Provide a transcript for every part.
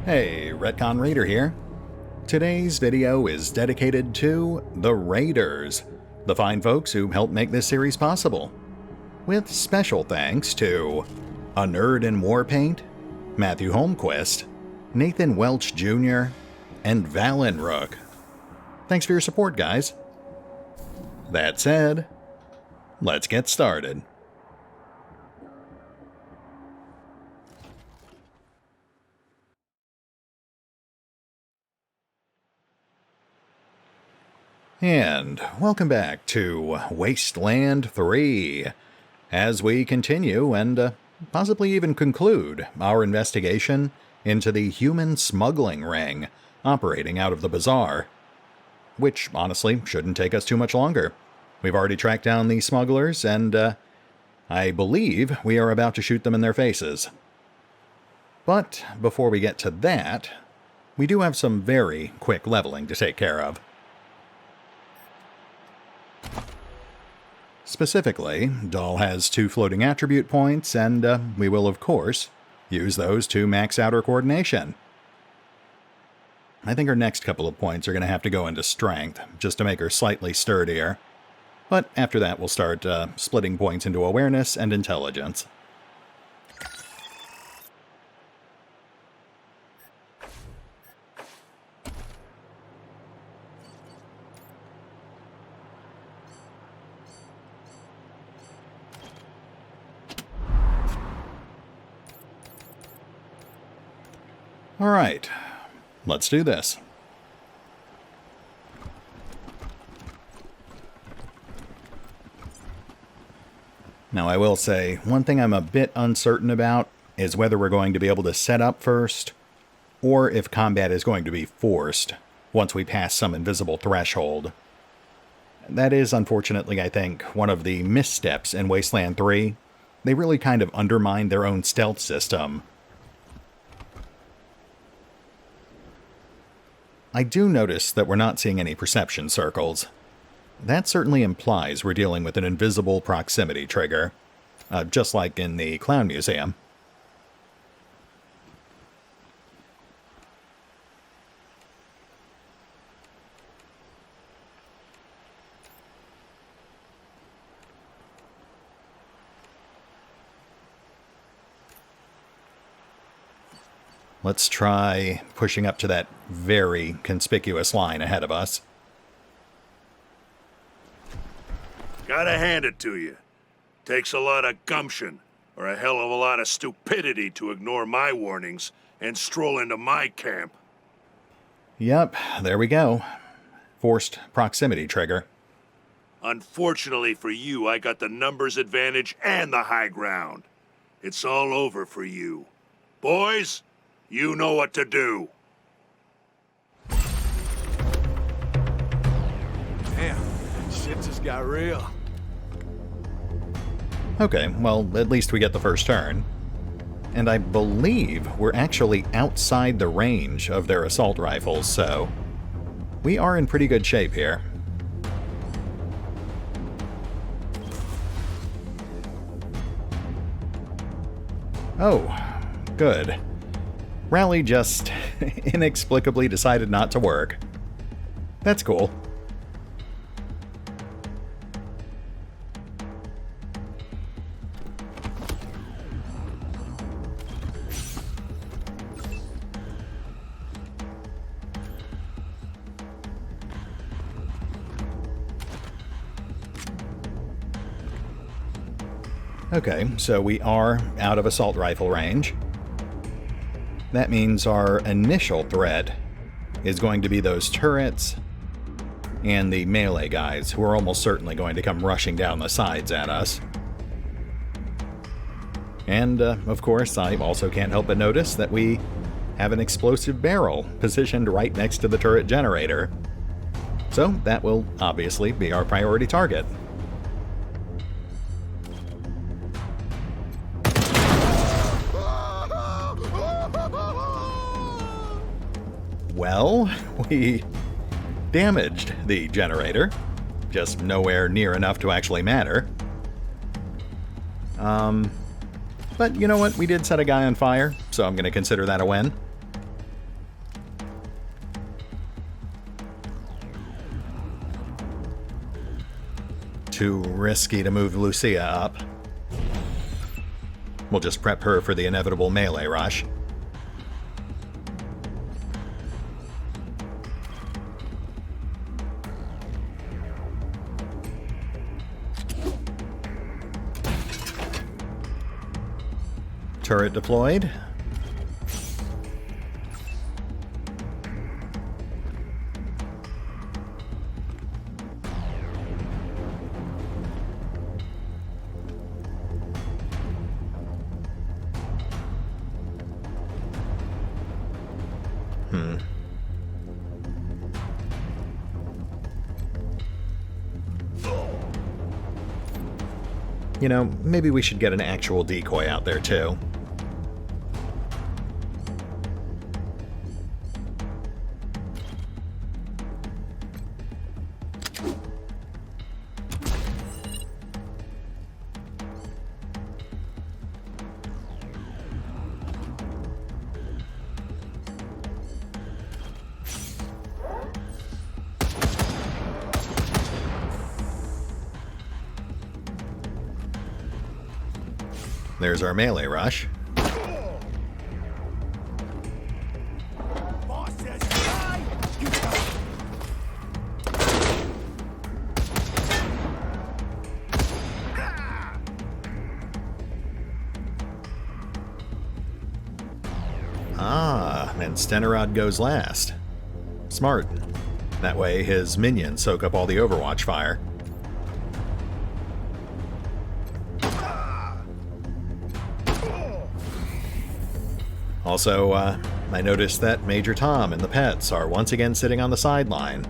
Hey, RetconRaider here. Today's video is dedicated to the Raiders, the fine folks who helped make this series possible. With special thanks to Anerdinwarpaint, Matthew Holmquist, Nathan Welch Jr., and Valinrook. Thanks for your support, guys. That said, let's get started. And welcome back to Wasteland 3, as we continue and possibly even conclude our investigation into the human smuggling ring operating out of the bazaar. Which, honestly, shouldn't take us too much longer. We've already tracked down these smugglers, and I believe we are about to shoot them in their faces. But before we get to that, we do have some very quick leveling to take care of. Specifically, Doll has 2 floating attribute points, and we will, of course, use those to max out her coordination. I think our next couple of points are going to have to go into strength, just to make her slightly sturdier. But after that, we'll start splitting points into awareness and intelligence. Alright, let's do this. Now I will say, one thing I'm a bit uncertain about is whether we're going to be able to set up first, or if combat is going to be forced once we pass some invisible threshold. That is, unfortunately, I think, one of the missteps in Wasteland 3. They really kind of undermined their own stealth system. I do notice that we're not seeing any perception circles. That certainly implies we're dealing with an invisible proximity trigger, just like in the Clown Museum. Let's try pushing up to that very conspicuous line ahead of us. Gotta hand it to you. Takes a lot of gumption, or a hell of a lot of stupidity to ignore my warnings and stroll into my camp. Yep, there we go. Forced proximity trigger. Unfortunately for you, I got the numbers advantage and the high ground. It's all over for you. Boys, you know what to do. Damn, shit just got real. Okay, well, at least we get the first turn. And I believe we're actually outside the range of their assault rifles, so we are in pretty good shape here. Oh, good. Rally just inexplicably decided not to work. That's cool. Okay, so we are out of assault rifle range. That means our initial threat is going to be those turrets and the melee guys, who are almost certainly going to come rushing down the sides at us. And, of course, I also can't help but notice that we have an explosive barrel positioned right next to the turret generator. So that will obviously be our priority target. Well, we damaged the generator, just nowhere near enough to actually matter. But you know what? We did set a guy on fire, so I'm going to consider that a win. too risky to move Lucia up. We'll just prep her for the inevitable melee rush. Turret deployed. You know, maybe we should get an actual decoy out there too. There's our melee rush. Ah, and Stenerod goes last. Smart. That way his minions soak up all the Overwatch fire. Also, I noticed that Major Tom and the pets are once again sitting on the sideline.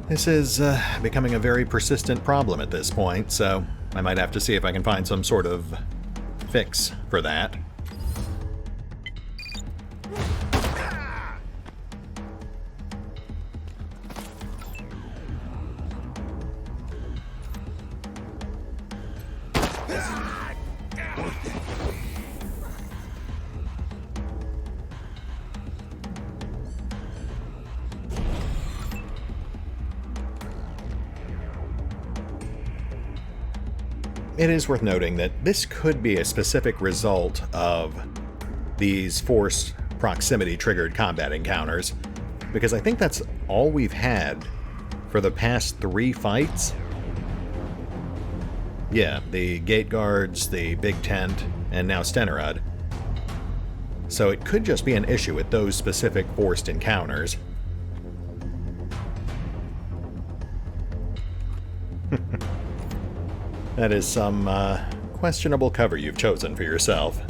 This is becoming a very persistent problem at this point, so I might have to see if I can find some sort of fix for that. It is worth noting that this could be a specific result of these forced proximity-triggered combat encounters, because I think that's all we've had for the past 3 fights. Yeah, the gate guards, the big tent, and now Stenerod. So it could just be an issue with those specific forced encounters. That is some questionable cover you've chosen for yourself.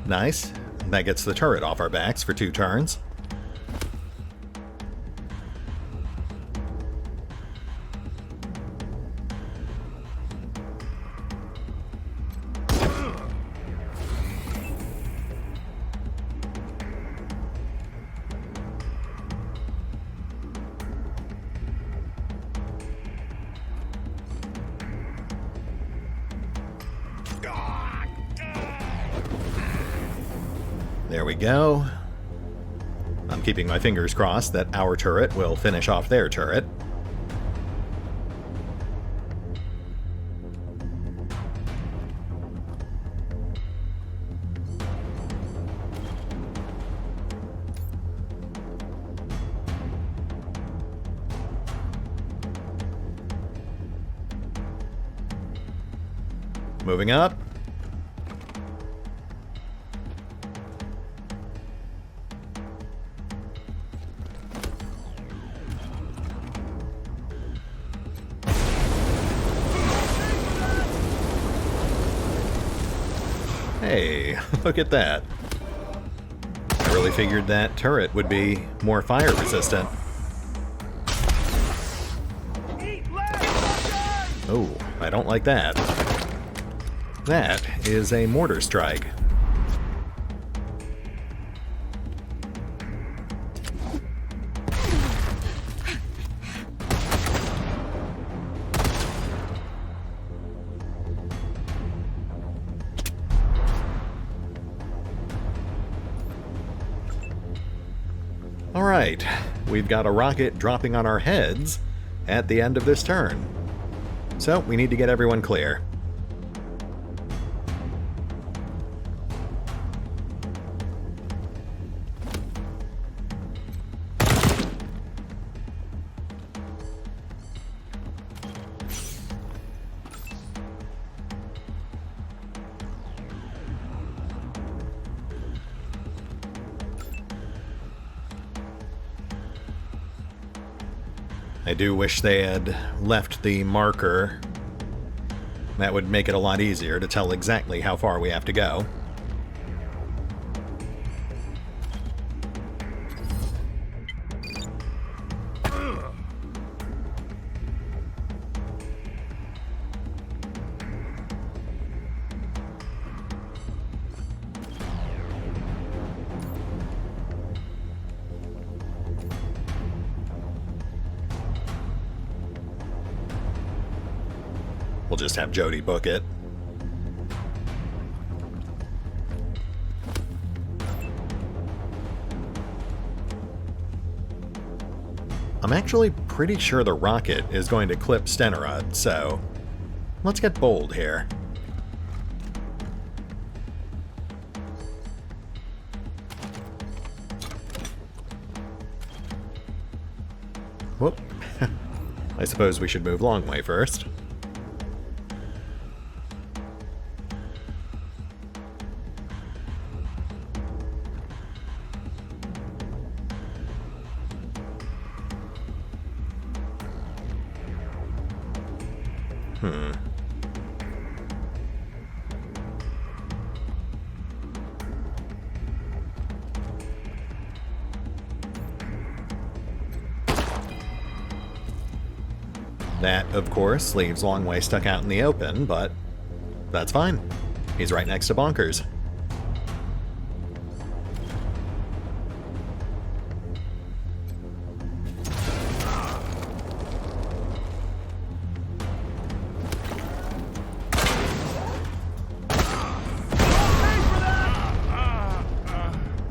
Nice. That gets the turret off our backs for 2 turns. There we go. I'm keeping my fingers crossed that our turret will finish off their turret. Moving up. Hey, look at that. I really figured that turret would be more fire resistant. Oh, I don't like that. That is a mortar strike. Alright, we've got a rocket dropping on our heads at the end of this turn. So, we need to get everyone clear. I do wish they had left the marker. That would make it a lot easier to tell exactly how far we have to go. We'll just have Jody book it. I'm actually pretty sure the rocket is going to clip Stenerud, so let's get bold here. Whoop. I suppose we should move Longway first. That, of course, leaves Longway stuck out in the open, but that's fine. He's right next to Bonkers.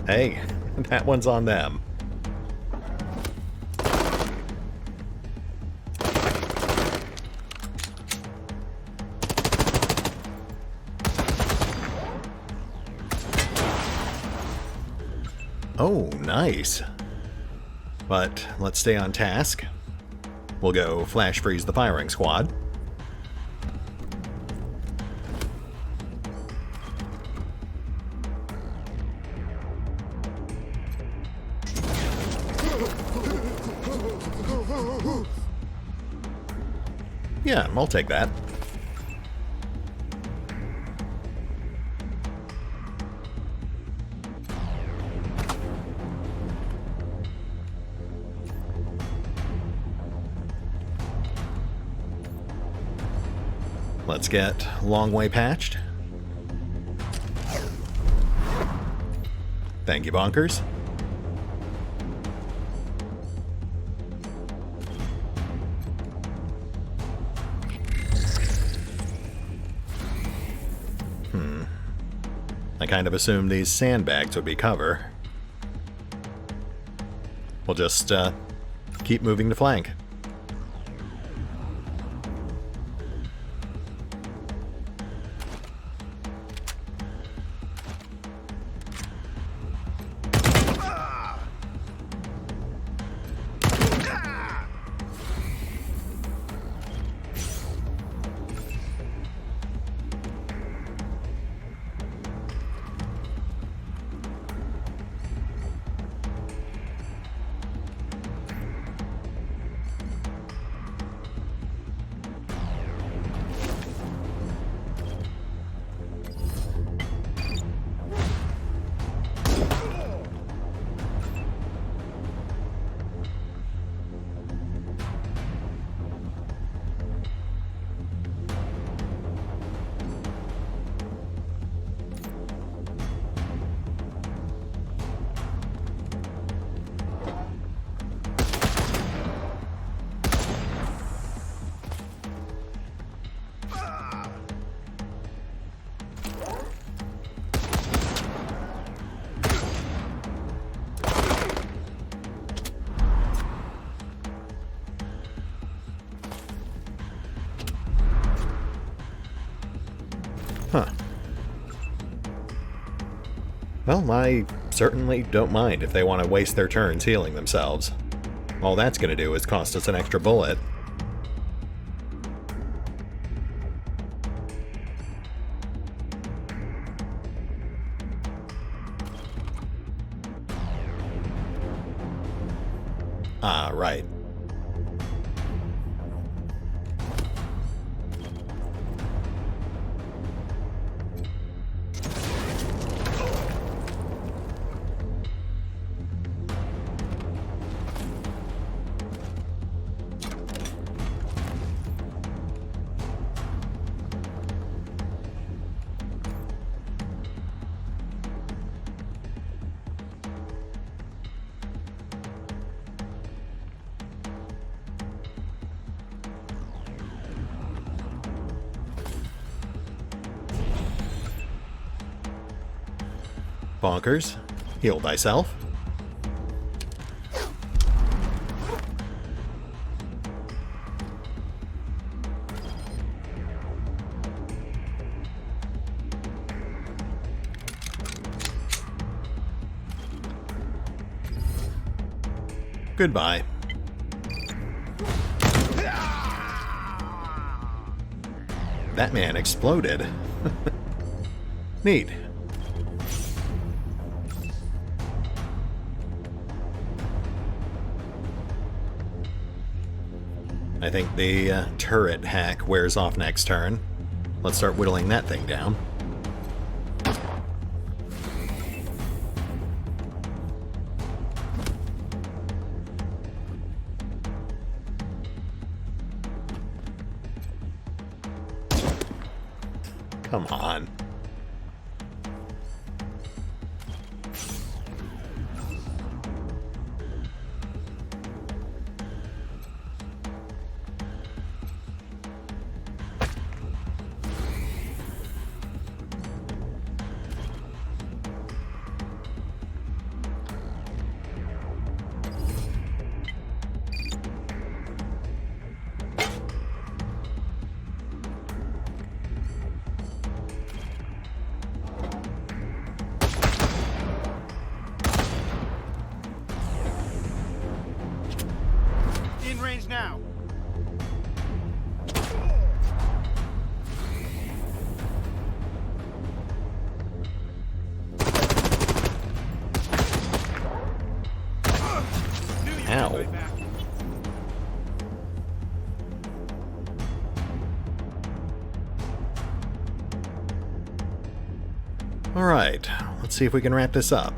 Hey, that one's on them. Oh, nice. But let's stay on task. We'll go flash freeze the firing squad. Yeah, I'll take that. Let's get Longway patched. Thank you, Bonkers. I kind of assumed these sandbags would be cover. We'll just keep moving to flank. Huh. Well, I certainly don't mind if they want to waste their turns healing themselves. All that's going to do is cost us an extra bullet. Ah, right. Bonkers, heal thyself. Goodbye. That man exploded. Neat. I think the turret hack wears off next turn. Let's start whittling that thing down. Come on. Now. Ow. All right, let's see if we can wrap this up.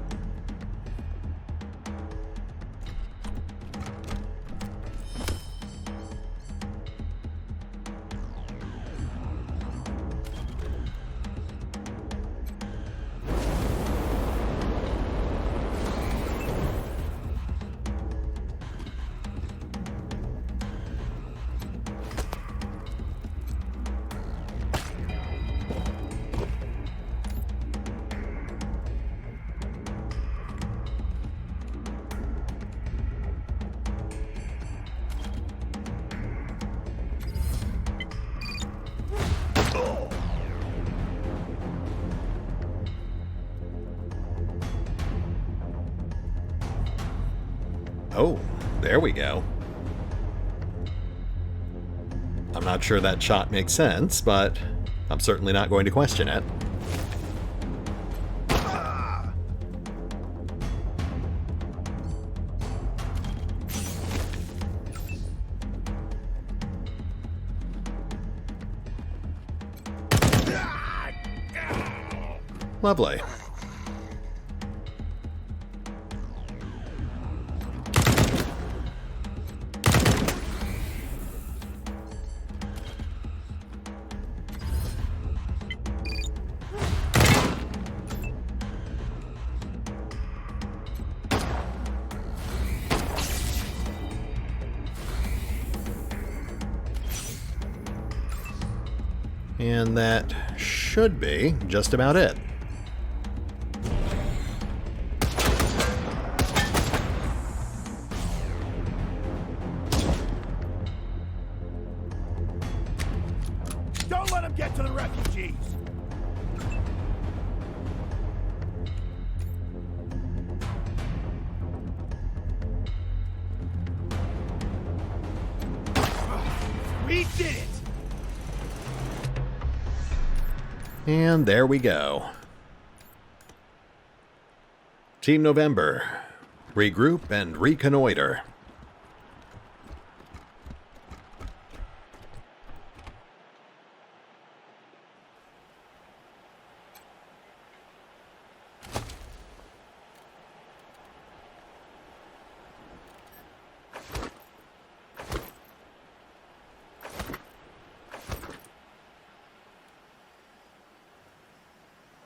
Oh, there we go. I'm not sure that shot makes sense, but I'm certainly not going to question it. Lovely. And that should be just about it. Don't let them get to the refugees! And there we go. Team November. Regroup and reconnoiter.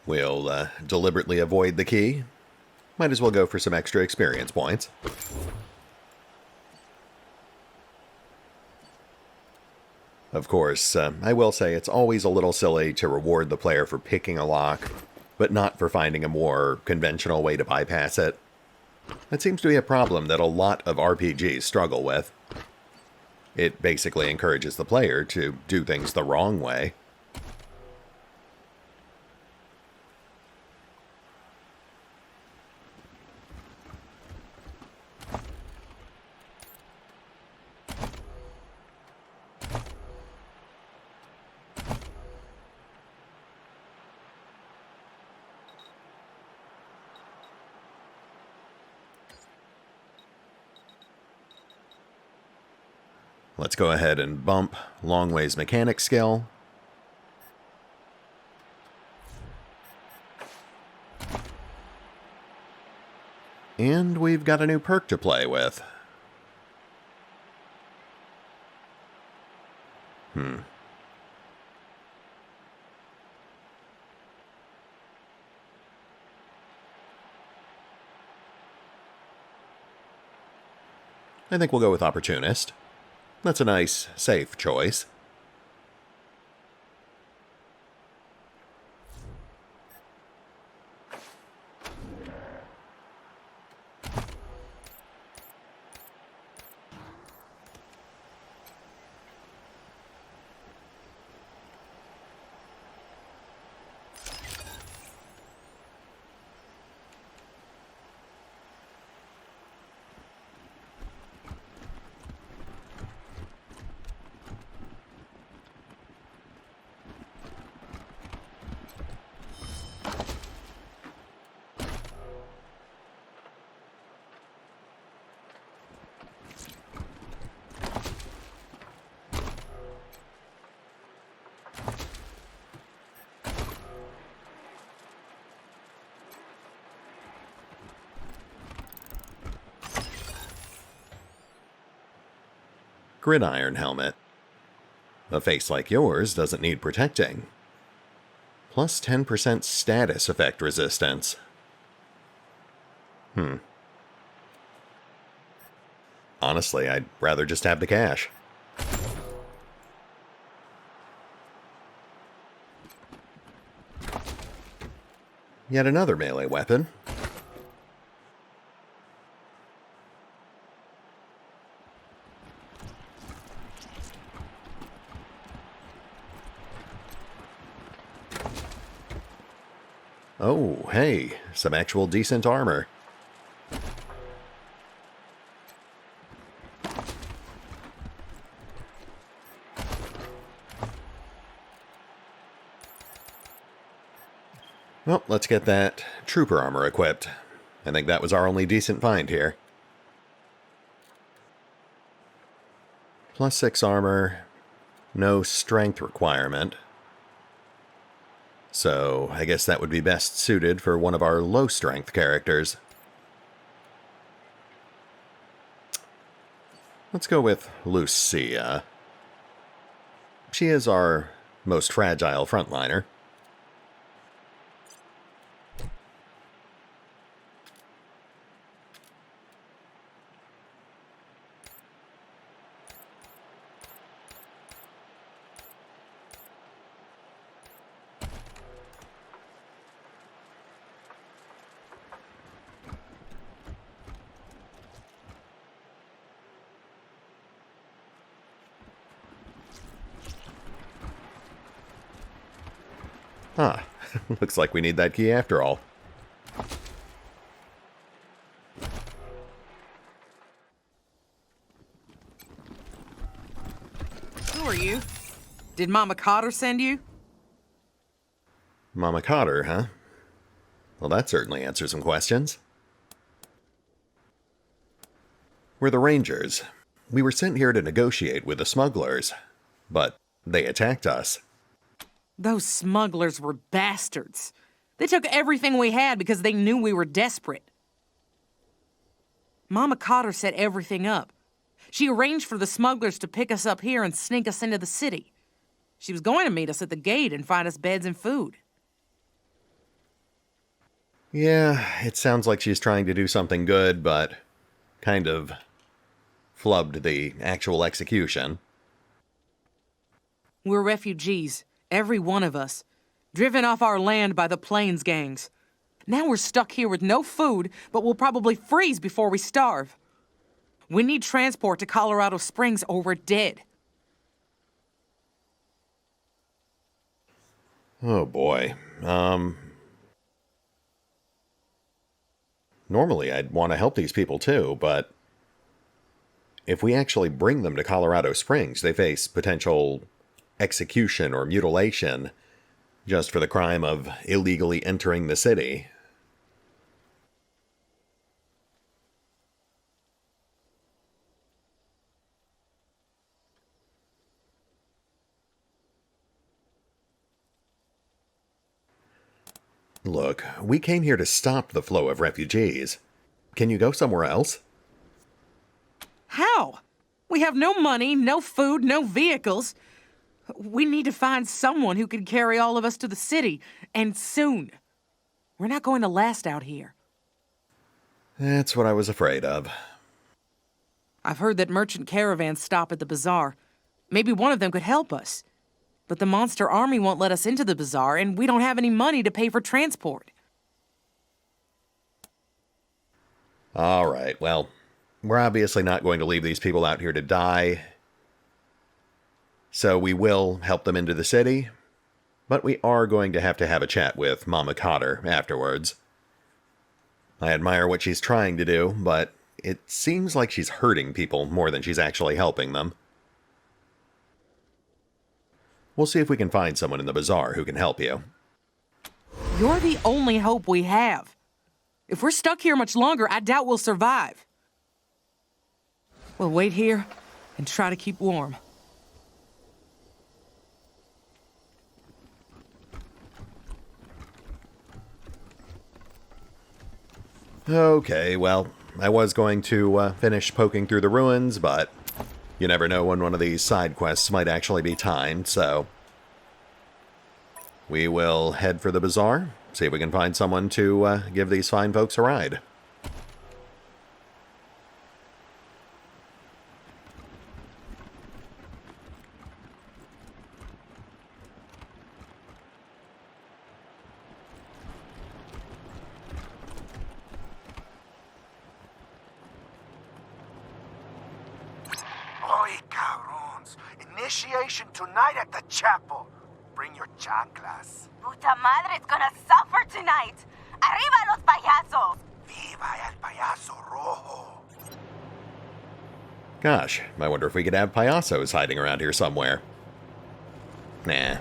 We'll deliberately avoid the key. Might as well go for some extra experience points. Of course, I will say it's always a little silly to reward the player for picking a lock, but not for finding a more conventional way to bypass it. That seems to be a problem that a lot of RPGs struggle with. It basically encourages the player to do things the wrong way. Let's go ahead and bump Longway's mechanic skill. And we've got a new perk to play with. I think we'll go with Opportunist. That's a nice, safe choice. Gridiron helmet. A face like yours doesn't need protecting. Plus 10% status effect resistance. Honestly, I'd rather just have the cash. Yet another melee weapon. Oh, hey, some actual decent armor. Well, let's get that trooper armor equipped. I think that was our only decent find here. Plus 6 armor, no strength requirement. So, I guess that would be best suited for one of our low-strength characters. Let's go with Lucia. She is our most fragile frontliner. Ah, looks like we need that key after all. Who are you? Did Mama Cotter send you? Mama Cotter, huh? Well, that certainly answers some questions. We're the Rangers. We were sent here to negotiate with the smugglers, but they attacked us. Those smugglers were bastards. They took everything we had because they knew we were desperate. Mama Cotter set everything up. She arranged for the smugglers to pick us up here and sneak us into the city. She was going to meet us at the gate and find us beds and food. Yeah, it sounds like she's trying to do something good, but kind of flubbed the actual execution. We're refugees, every one of us, driven off our land by the Plains gangs. Now we're stuck here with no food, but we'll probably freeze before we starve. We need transport to Colorado Springs or we're dead. Oh boy. Normally I'd want to help these people too, but if we actually bring them to Colorado Springs, they face potential execution or mutilation just for the crime of illegally entering the city. Look, we came here to stop the flow of refugees. Can you go somewhere else? How? We have no money, no food, no vehicles. We need to find someone who can carry all of us to the city, and soon. We're not going to last out here. That's what I was afraid of. I've heard that merchant caravans stop at the bazaar. Maybe one of them could help us. But the monster army won't let us into the bazaar, and we don't have any money to pay for transport. All right, well, we're obviously not going to leave these people out here to die. So we will help them into the city, but we are going to have a chat with Mama Cotter afterwards. I admire what she's trying to do, but it seems like she's hurting people more than she's actually helping them. We'll see if we can find someone in the bazaar who can help you. You're the only hope we have. If we're stuck here much longer, I doubt we'll survive. We'll wait here and try to keep warm. Okay, well, I was going to finish poking through the ruins, but you never know when one of these side quests might actually be timed, so we will head for the bazaar, see if we can find someone to give these fine folks a ride. Oi, cabrons! Initiation tonight at the chapel. Bring your chanclas. Puta madre's gonna suffer tonight! Arriba los payasos! Viva el payaso rojo! Gosh, I wonder if we could have payasos hiding around here somewhere. Nah.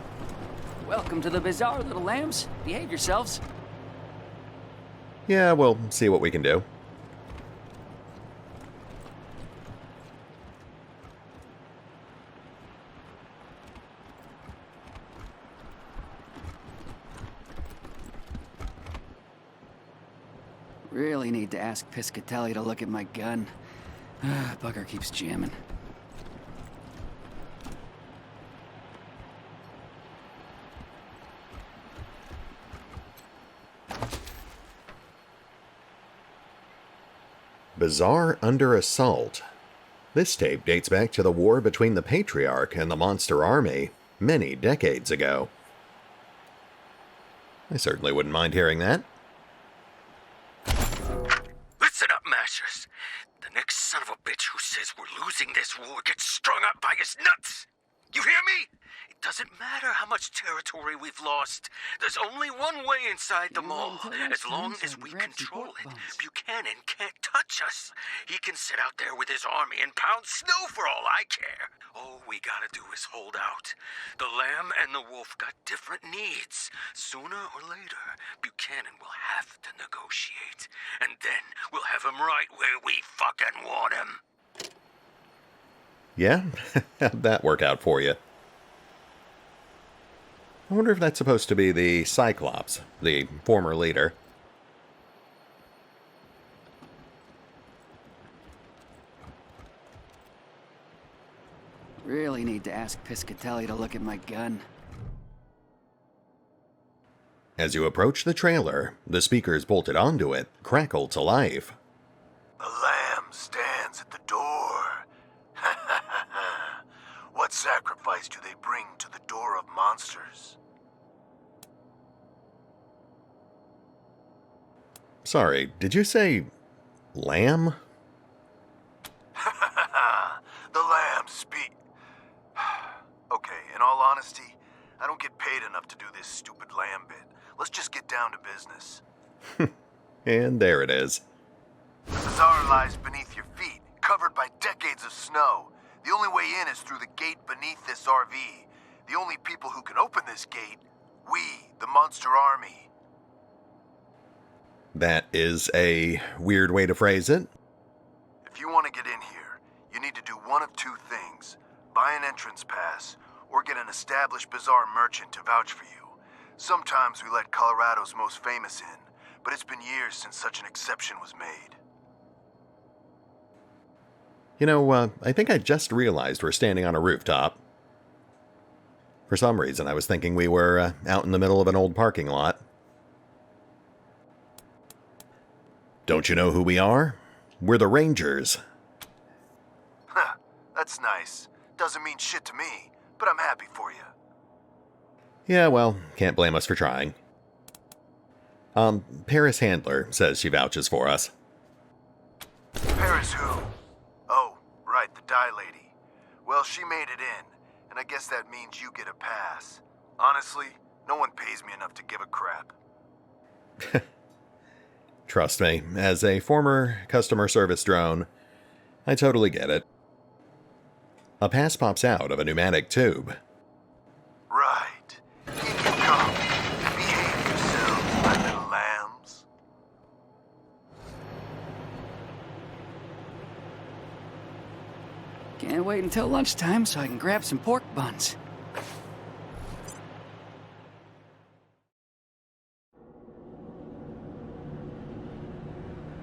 Welcome to the bazaar, little lambs. Behave yourselves. Yeah, we'll see what we can do. Really need to ask Piscatelli to look at my gun. Bugger keeps jamming. Bazaar under assault. This tape dates back to the war between the Patriarch and the Monster Army many decades ago. I certainly wouldn't mind hearing that. Listen up, Mashers. The next son of a bitch who says we're losing this war gets strung up by his nuts. You hear me? It Doesn't matter how much territory we've lost. There's only one way inside the mall. As long as we control it, Buchanan can't touch us. He can sit out there with his army and pound snow for all I care. All we gotta do is hold out. The lamb and the wolf got different needs. Sooner or later, Buchanan will have to negotiate. And then we'll have him right where we fucking want him. Yeah? How'd that work out for you? I wonder if that's supposed to be the Cyclops, the former leader. Really need to ask Piscatelli to look at my gun. As you approach the trailer, the speakers bolted onto it crackle to life. The lamb stands at the door. What sacrifice do they bring to the door of monsters? Sorry, did you say lamb? The lamb speak. Okay, in all honesty, I don't get paid enough to do this stupid lamb bit. Let's just get down to business. And there it is. The bazaar lies beneath your feet, covered by decades of snow. The only way in is through the gate beneath this RV. The only people who can open this gate, we, the Monster Army. That is a weird way to phrase it. If you want to get in here, you need to do one of two things. Buy an entrance pass, or get an established bazaar merchant to vouch for you. Sometimes we let Colorado's most famous in, but it's been years since such an exception was made. You know, I think I just realized we're standing on a rooftop. For some reason, I was thinking we were out in the middle of an old parking lot. Don't you know who we are? We're the Rangers. Huh, that's nice. Doesn't mean shit to me, but I'm happy for you. Yeah, well, can't blame us for trying. Paris Handler says she vouches for us. Paris who? Oh, right, the dye lady. Well, she made it in, and I guess that means you get a pass. Honestly, no one pays me enough to give a crap. Trust me, as a former customer service drone, I totally get it. A pass pops out of a pneumatic tube. Right. In you come. Behave yourselves, my little lambs. Can't wait until lunchtime so I can grab some pork buns.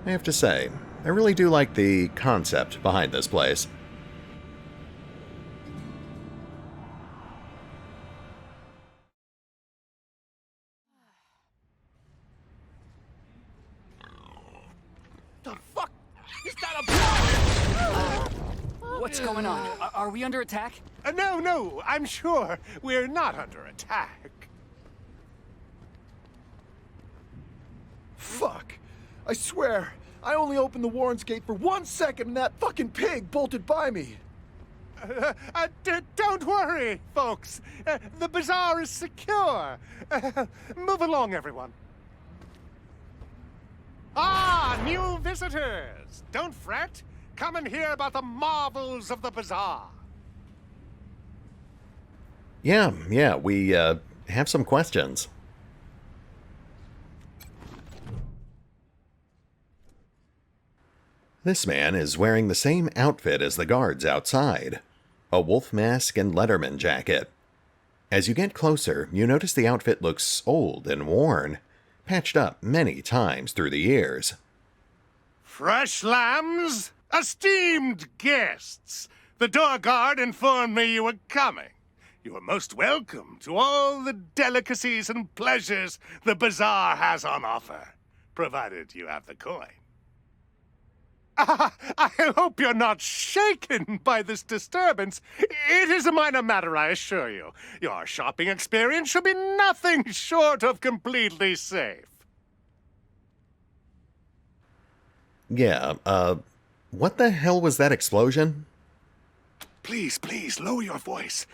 I have to say, I really do like the concept behind this place. The fuck? Is that a What's going on? Are we under attack? No, I'm sure we're not under attack. Fuck. I swear, I only opened the Warren's gate for 1 second and that fucking pig bolted by me. Don't worry, folks. The bazaar is secure. Move along, everyone. Ah, new visitors. Don't fret. Come and hear about the marvels of the bazaar. Yeah, we have some questions. This man is wearing the same outfit as the guards outside, a wolf mask and Letterman jacket. As you get closer, you notice the outfit looks old and worn, patched up many times through the years. Fresh lambs, esteemed guests. The door guard informed me you were coming. You are most welcome to all the delicacies and pleasures the bazaar has on offer, provided you have the coin. I hope you're not shaken by this disturbance. It is a minor matter, I assure you. Your shopping experience should be nothing short of completely safe. Yeah, what the hell was that explosion? Please, lower your voice.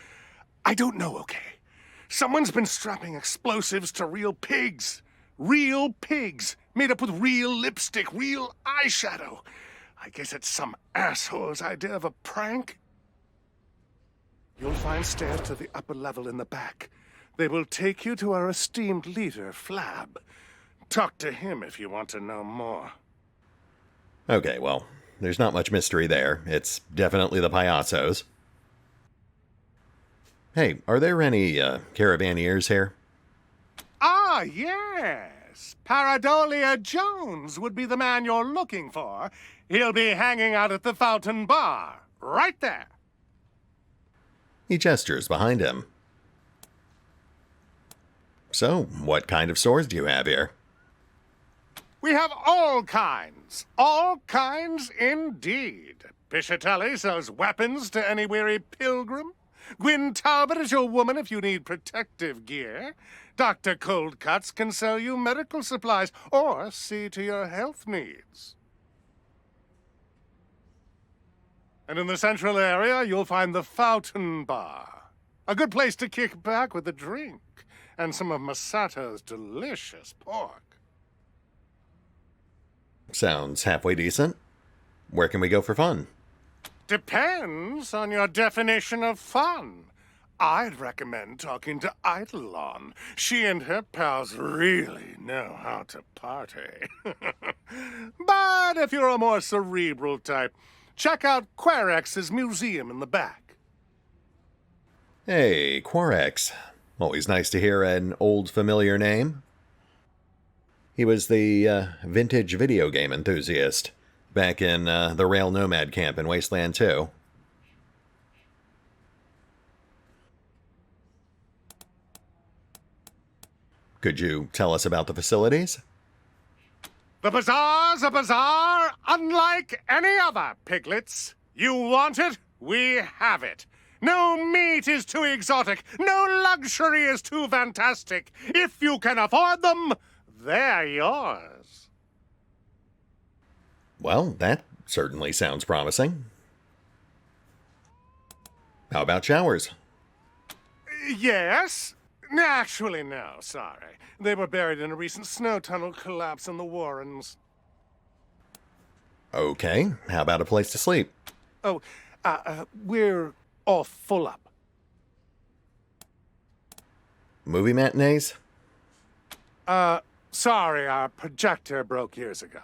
I don't know, okay? Someone's been strapping explosives to real pigs. Real pigs, made up with real lipstick, real eyeshadow. I guess it's some asshole's idea of a prank. You'll find stairs to the upper level in the back. They will take you to our esteemed leader, Flab. Talk to him if you want to know more. Okay, well, there's not much mystery there. It's definitely the Piazzos. Hey, are there any caravanniers here? Ah, yes. Paradolia Jones would be the man you're looking for. He'll be hanging out at the Fountain Bar, right there. He gestures behind him. So, what kind of stores do you have here? We have all kinds indeed. Piscitelli sells weapons to any weary pilgrim. Gwyn Talbot is your woman if you need protective gear. Dr. Coldcuts can sell you medical supplies or see to your health needs. And in the central area, you'll find the Fountain Bar. A good place to kick back with a drink and some of Masato's delicious pork. Sounds halfway decent. Where can we go for fun? Depends on your definition of fun. I'd recommend talking to Eidolon. She and her pals really know how to party. But if you're a more cerebral type, check out Quarex's museum in the back. Hey, Quarex. Always nice to hear an old familiar name. He was the vintage video game enthusiast back in the Rail Nomad camp in Wasteland 2. Could you tell us about the facilities? The bazaar's a bazaar unlike any other, piglets. You want it? We have it. No meat is too exotic. No luxury is too fantastic. If you can afford them, they're yours. Well, that certainly sounds promising. How about showers? Yes. Actually, no, sorry. They were buried in a recent snow tunnel collapse in the Warrens. Okay, how about a place to sleep? Oh, we're all full up. Movie matinees? Sorry, our projector broke years ago.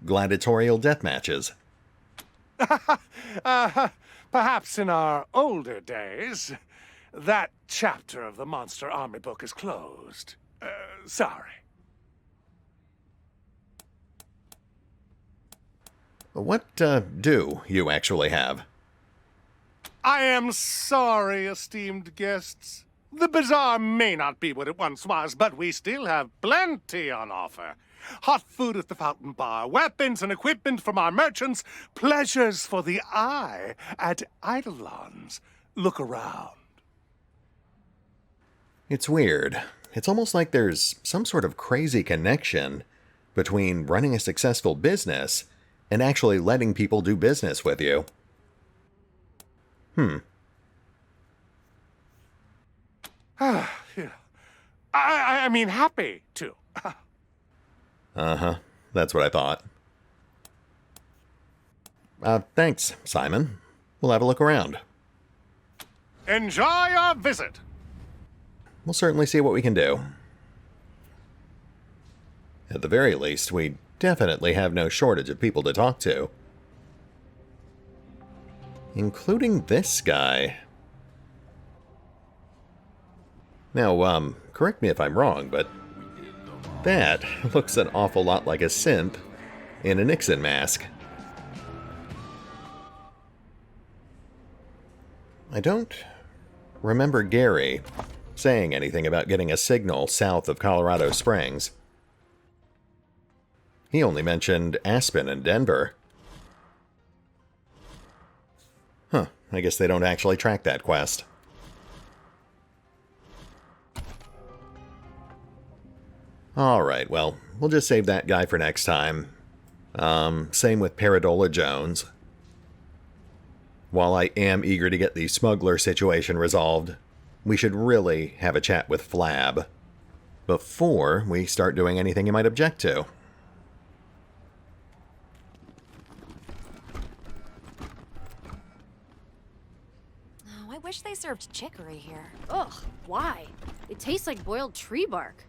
Gladiatorial death matches? Perhaps in our older days. That chapter of the Monster Army book is closed. Sorry. What do you actually have? I am sorry, esteemed guests. The bazaar may not be what it once was, but we still have plenty on offer. Hot food at the Fountain Bar, weapons and equipment from our merchants, pleasures for the eye at Eidolon's. Look around. It's weird. It's almost like there's some sort of crazy connection between running a successful business and actually letting people do business with you. I mean, happy to. Uh-huh. That's what I thought. Thanks, Simon. We'll have a look around. Enjoy your visit. We'll certainly see what we can do. At the very least, we definitely have no shortage of people to talk to. Including this guy. Now, correct me if I'm wrong, but that looks an awful lot like a synth in a Nixon mask. I don't remember Gary saying anything about getting a signal south of Colorado Springs. He only mentioned Aspen and Denver. Huh, I guess they don't actually track that quest. Alright, well, we'll just save that guy for next time. Same with Paradola Jones. while I am eager to get the smuggler situation resolved, we should really have a chat with Flab before we start doing anything you might object to. Oh, I wish they served chicory here. Ugh, why? It tastes like boiled tree bark.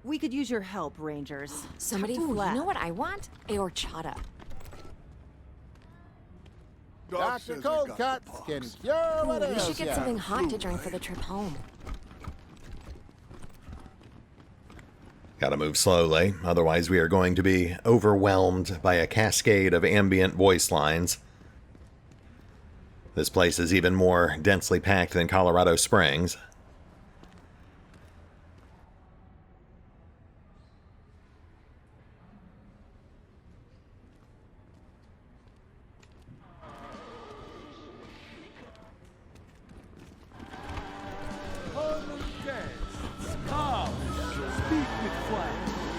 We could use your help, Rangers. Somebody, Ooh, you know what I want? A horchata. Dr. Cold Cuts can cure what We else should get ya? something hot to drink for the trip home. Gotta move slowly, otherwise we are going to be overwhelmed by a cascade of ambient voice lines. This place is even more densely packed than Colorado Springs.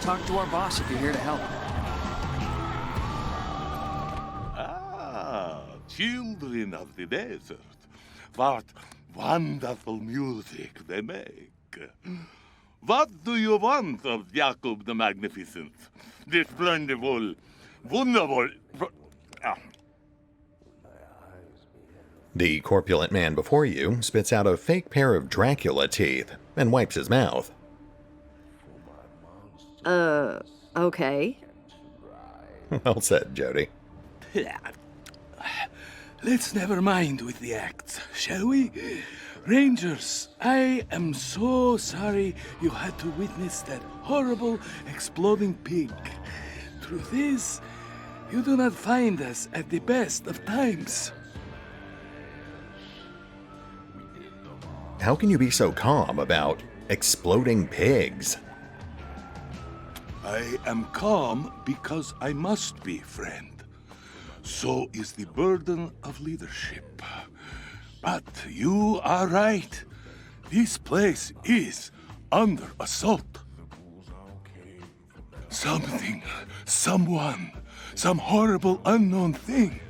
Talk to our boss if you're here to help. Ah, children of the desert. What wonderful music they make. What do you want of Jacob the Magnificent? This splendid, wonderful... The corpulent man before you spits out a fake pair of Dracula teeth and wipes his mouth. Okay. Well said, Jody. Let's never mind with the acts, shall we? Rangers, I am so sorry you had to witness that horrible exploding pig. Truth is, you do not find us at the best of times. How can you be so calm about exploding pigs? I am calm because I must be, friend. So is the burden of leadership. But you are right. This place is under assault. Something, someone, some horrible unknown thing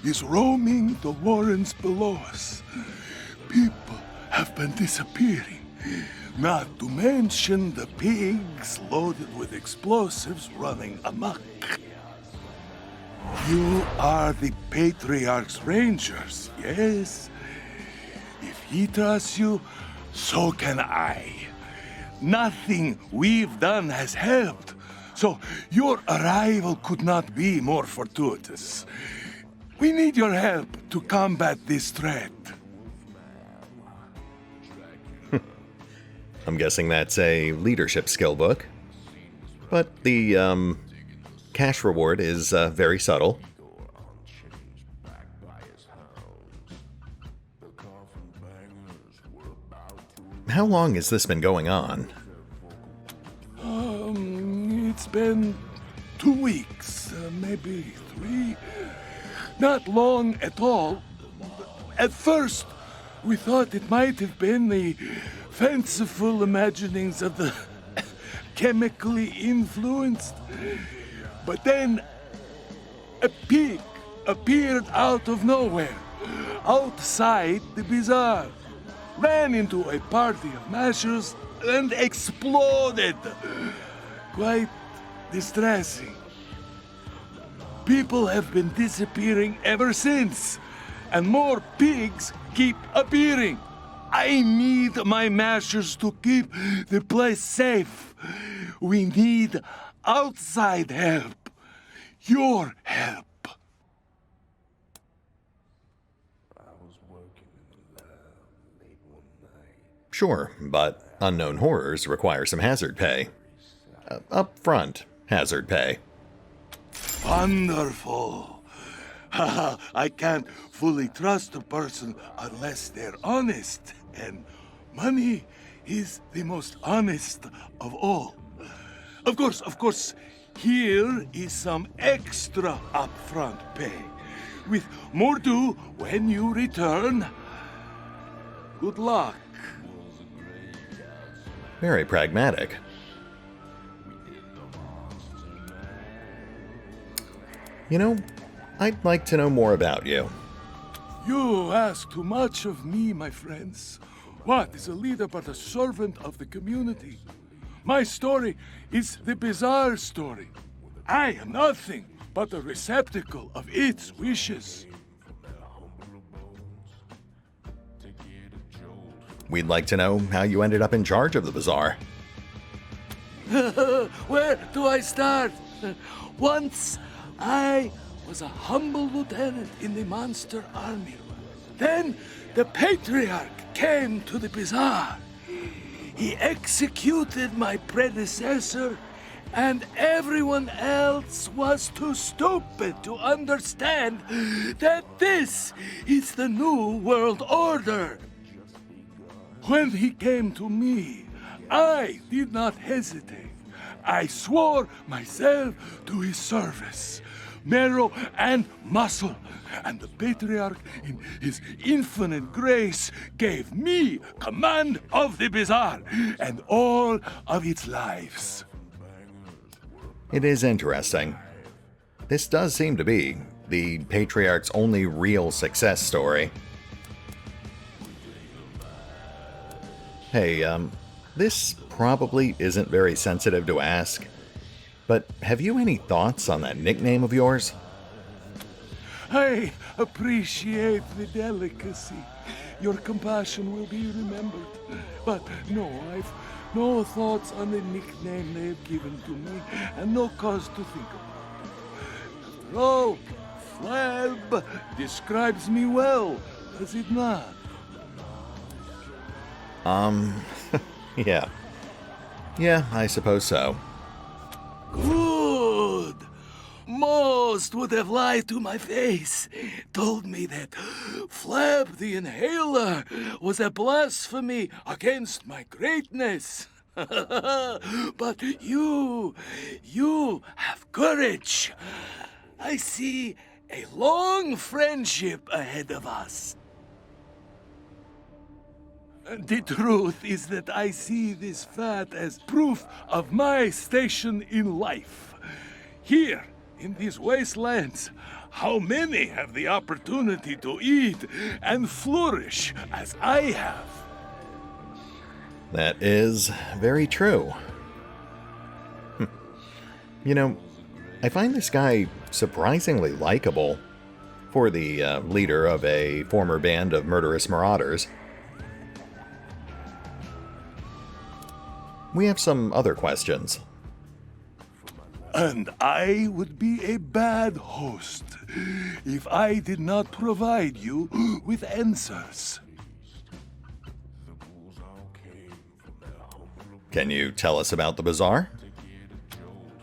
is roaming the warrens below us. People have been disappearing. Not to mention the pigs loaded with explosives running amok. You are the Patriarch's Rangers, yes? If he trusts you, so can I. Nothing we've done has helped, so your arrival could not be more fortuitous. We need your help to combat this threat. I'm guessing that's a leadership skill book. But the, cash reward is very subtle. How long has this been going on? It's been 2 weeks, maybe 3. Not long at all. At first, we thought it might have been the fanciful imaginings of the chemically influenced. But then a pig appeared out of nowhere, outside the bazaar, ran into a party of mashers and exploded. Quite distressing. People have been disappearing ever since, and more pigs keep appearing. I need my mashers to keep the place safe. We need outside help. Your help. Sure, but unknown horrors require some hazard pay. Upfront hazard pay. Wonderful. I can't fully trust a person unless they're honest, and money is the most honest of all. Of course, here is some extra upfront pay, with more due when you return. Good luck. Very pragmatic. You know, I'd like to know more about you. You ask too much of me, my friends. What is a leader but a servant of the community? My story is the bizarre story. I am nothing but a receptacle of its wishes. We'd like to know how you ended up in charge of the bazaar. Where do I start? Once I was a humble lieutenant in the monster army. Then the patriarch came to the bazaar. He executed my predecessor, and everyone else was too stupid to understand that this is the new world order. When he came to me, I did not hesitate. I swore myself to his service, marrow and muscle, and the patriarch, in his infinite grace, gave me command of the bazaar and all of its lives. It is interesting. This does seem to be the Patriarch's only real success story. Hey, this probably isn't very sensitive to ask, but have you any thoughts on that nickname of yours? I appreciate the delicacy. Your compassion will be remembered. But no, I've no thoughts on the nickname they have given to me, and no cause to think about it. After all, Flab describes me well, does it not? Yeah. Yeah, I suppose so. Good! Most would have lied to my face, told me that Flab the Inhaler was a blasphemy against my greatness. But you have courage. I see a long friendship ahead of us. The truth is that I see this fat as proof of my station in life. Here, in these wastelands, how many have the opportunity to eat and flourish as I have? That is very true. You know, I find this guy surprisingly likable for the leader of a former band of murderous marauders. We have some other questions. And I would be a bad host if I did not provide you with answers. Can you tell us about the bazaar?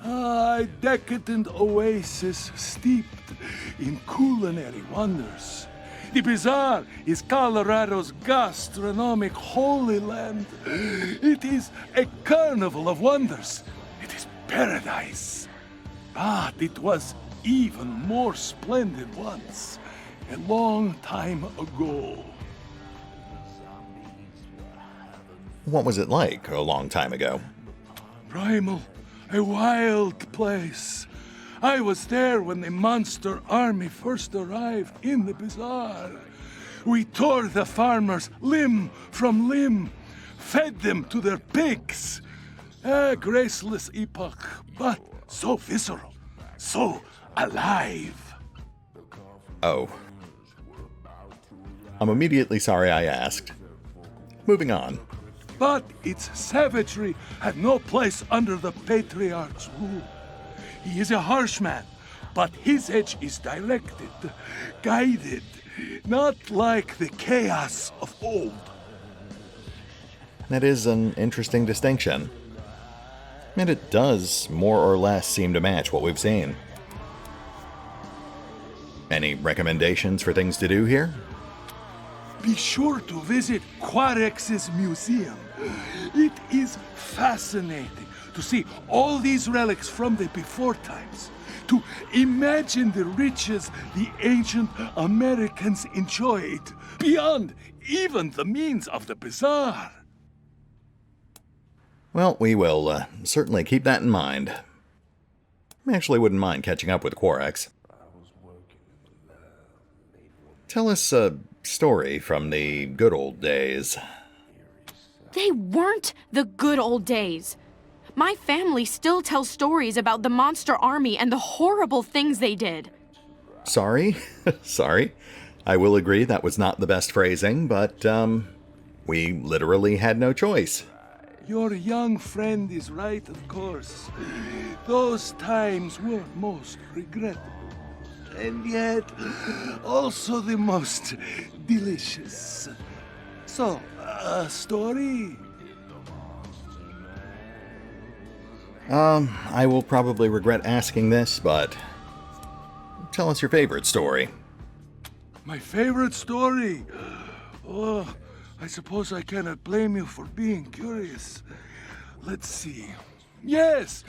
A decadent oasis steeped in culinary wonders. The bazaar is Colorado's gastronomic holy land. It is a carnival of wonders. It is paradise. But it was even more splendid once, a long time ago. What was it like a long time ago? Primal, a wild place. I was there when the monster army first arrived in the bazaar. We tore the farmers limb from limb, fed them to their pigs. A graceless epoch, but so visceral, so alive. Oh. I'm immediately sorry I asked. Moving on. But its savagery had no place under the Patriarch's rule. He is a harsh man, but his edge is directed, guided, not like the chaos of old. That is an interesting distinction. And it does more or less seem to match what we've seen. Any recommendations for things to do here? Be sure to visit Quarex's museum. It is fascinating to see all these relics from the before times, to imagine the riches the ancient Americans enjoyed, beyond even the means of the bazaar. Well, we will certainly keep that in mind. I actually wouldn't mind catching up with Quarex. Tell us a story from the good old days. They weren't the good old days. My family still tells stories about the monster army and the horrible things they did. Sorry? Sorry. I will agree that was not the best phrasing, but, we literally had no choice. Your young friend is right, of course. Those times were most regrettable. And yet, also the most delicious. So, a story? I will probably regret asking this, but tell us your favorite story. My favorite story? Oh, I suppose I cannot blame you for being curious. Let's see. Yes,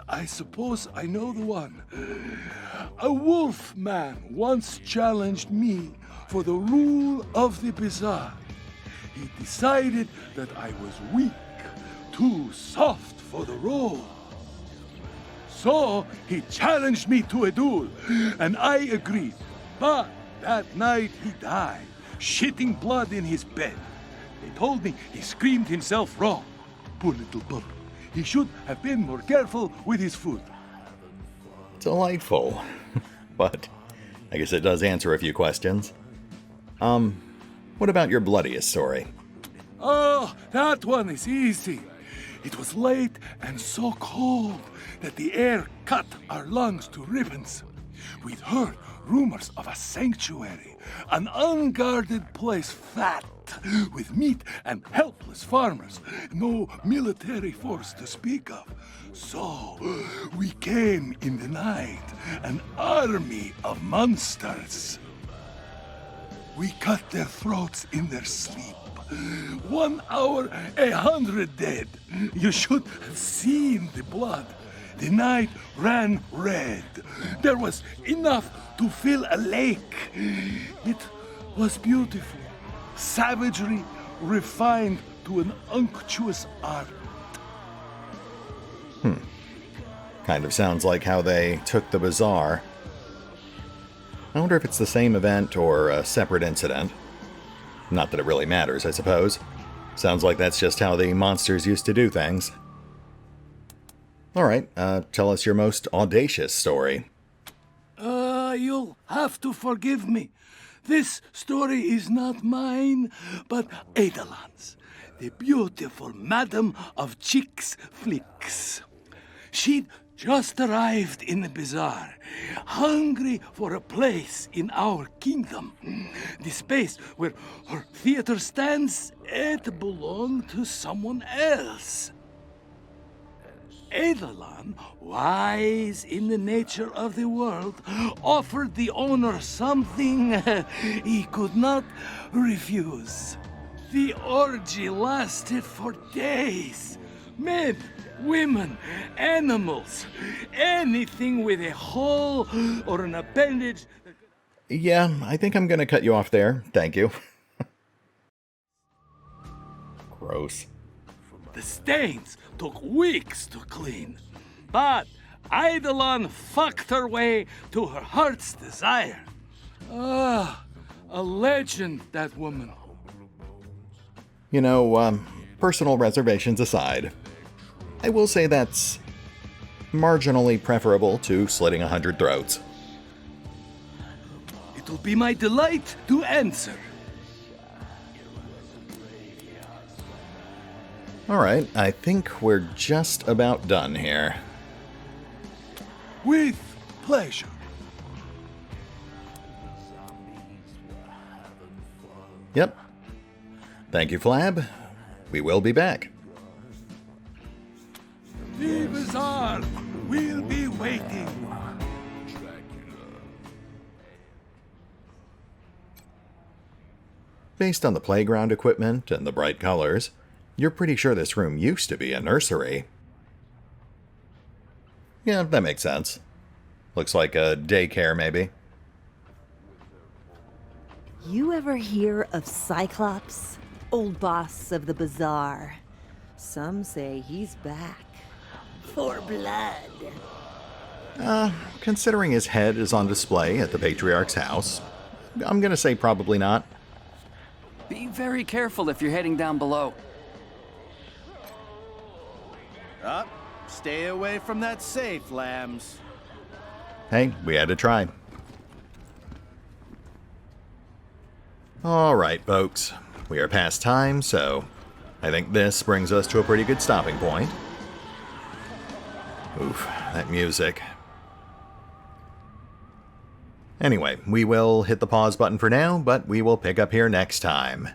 I suppose I know the one. A wolf man once challenged me for the rule of the bazaar. He decided that I was weak, too soft for the role. So he challenged me to a duel, and I agreed. But that night he died, shitting blood in his bed. They told me he screamed himself wrong. Poor little pup. He should have been more careful with his food. Delightful. But I guess it does answer a few questions. What about your bloodiest story? Oh, that one is easy. It was late and so cold that the air cut our lungs to ribbons. We'd heard rumors of a sanctuary, an unguarded place fat with meat and helpless farmers, no military force to speak of. So we came in the night, an army of monsters. We cut their throats in their sleep. 1 hour, 100 dead. You should have seen the blood. The night ran red. There was enough to fill a lake. It was beautiful. Savagery refined to an unctuous art. Kind of sounds like how they took the bazaar. I wonder if it's the same event or a separate incident. Not that it really matters, I suppose. Sounds like that's just how the monsters used to do things. Alright, tell us your most audacious story. You'll have to forgive me. This story is not mine, but Edalan's, the beautiful madam of chicks flicks. She'd just arrived in the bazaar, hungry for a place in our kingdom. The space where her theater stands, it belonged to someone else. Edalan, wise in the nature of the world, offered the owner something he could not refuse. The orgy lasted for days. Men, women, animals, anything with a hole or an appendage. Yeah, I think I'm gonna cut you off there. Thank you. Gross. The stains took weeks to clean, but Eidolon fucked her way to her heart's desire. Ah, a legend, that woman. You know, personal reservations aside, I will say that's marginally preferable to slitting 100 throats. It'll be my delight to answer. Alright, I think we're just about done here. With pleasure. Yep. Thank you, Flab. We will be back. The bazaar will be waiting. Based on the playground equipment and the bright colors, you're pretty sure this room used to be a nursery. Yeah, that makes sense. Looks like a daycare, maybe. You ever hear of Cyclops? Old boss of the bazaar. Some say he's back. For blood. Considering his head is on display at the Patriarch's house, I'm gonna say probably not. Be very careful if you're heading down below. Stay away from that safe, Hlrms. Hey, we had to try. Alright, folks. We are past time, so I think this brings us to a pretty good stopping point. Oof, that music. Anyway, we will hit the pause button for now, but we will pick up here next time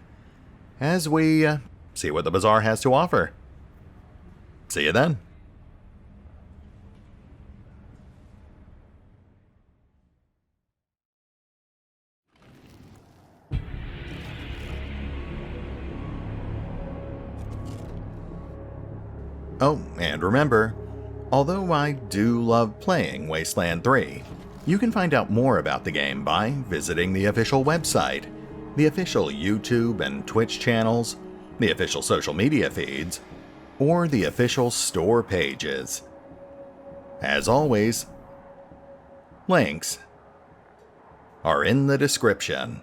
as we see what the bazaar has to offer. See you then. Oh, and remember, although I do love playing Wasteland 3, you can find out more about the game by visiting the official website, the official YouTube and Twitch channels, the official social media feeds, or the official store pages. As always, links are in the description.